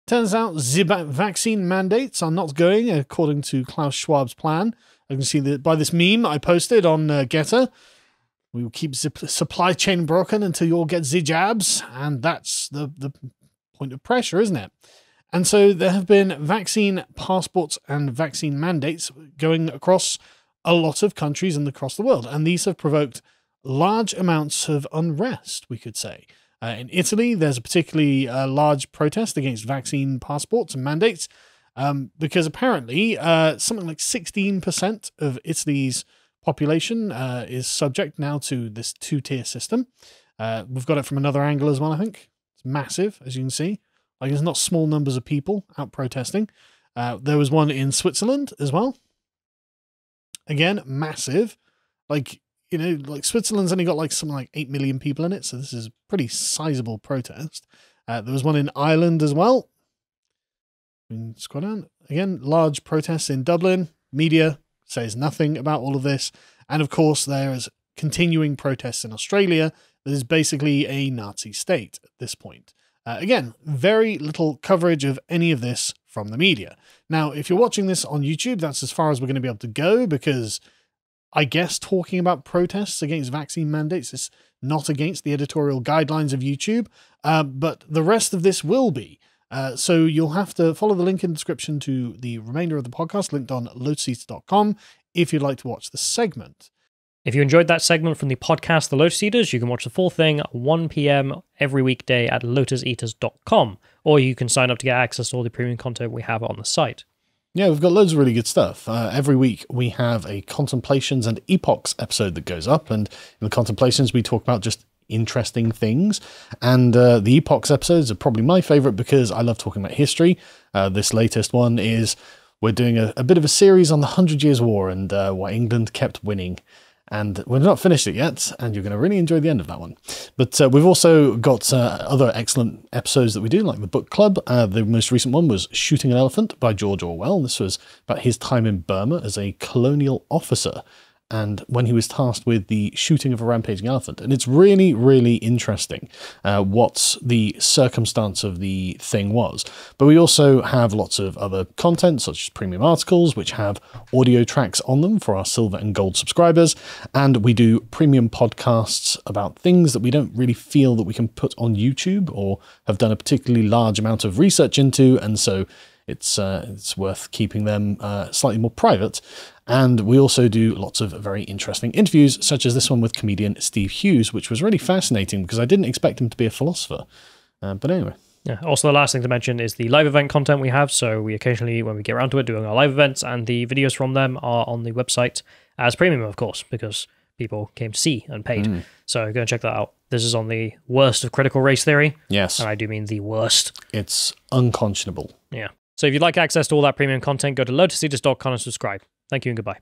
Turns out the vaccine mandates are not going according to Klaus Schwab's plan. I can see that by this meme I posted on Getter. We will keep the supply chain broken until you all get the jabs, and that's the point of pressure, isn't it? And so there have been vaccine passports and vaccine mandates going across a lot of countries and across the world, and these have provoked large amounts of unrest, we could say. In Italy, there's a particularly large protest against vaccine passports and mandates because apparently something like 16% of Italy's population is subject now to this two-tier system. We've got it from another angle as well, I think. It's massive, as you can see. Like, there's not small numbers of people out protesting. There was one in Switzerland as well. Again, massive. Like, you know, like Switzerland's only got like something like 8 million people in it, so this is a pretty sizable protest. There was one in Ireland as well. Scroll down. Again, large protests in Dublin. Media says nothing about all of this. And of course, there is continuing protests in Australia that is basically a Nazi state at this point. Again, very little coverage of any of this from the media. Now, if you're watching this on YouTube, that's as far as we're going to be able to go, because I guess talking about protests against vaccine mandates is not against the editorial guidelines of YouTube, but the rest of this will be. So you'll have to follow the link in the description to the remainder of the podcast, linked on lotuseaters.com, if you'd like to watch the segment. If you enjoyed that segment from the podcast, The Lotus Eaters, you can watch the full thing at 1 p.m. every weekday at lotuseaters.com, or you can sign up to get access to all the premium content we have on the site. Yeah, we've got loads of really good stuff. Every week we have a Contemplations and Epochs episode that goes up, and in the Contemplations we talk about just interesting things, and the Epochs episodes are probably my favourite because I love talking about history. This latest one is we're doing a bit of a series on the 100 Years' War and why England kept winning. And we've not finished it yet, and you're going to really enjoy the end of that one. But we've also got other excellent episodes that we do, like the book club. The most recent one was Shooting an Elephant by George Orwell. This was about his time in Burma as a colonial officer, and when he was tasked with the shooting of a rampaging elephant. And it's really, really interesting what the circumstance of the thing was. But we also have lots of other content, such as premium articles, which have audio tracks on them for our silver and gold subscribers. And we do premium podcasts about things that we don't really feel that we can put on YouTube or have done a particularly large amount of research into. And so it's worth keeping them slightly more private. And we also do lots of very interesting interviews, such as this one with comedian Steve Hughes, which was really fascinating because I didn't expect him to be a philosopher. But anyway. Yeah. Also, the last thing to mention is the live event content we have. So we occasionally, when we get around to it, doing our live events, and the videos from them are on the website as premium, of course, because people came to see and paid. So go and check that out. This is on the worst of critical race theory. Yes. And I do mean the worst. It's unconscionable. Yeah. So if you'd like access to all that premium content, go to lotuseaters.com and subscribe. Thank you and goodbye.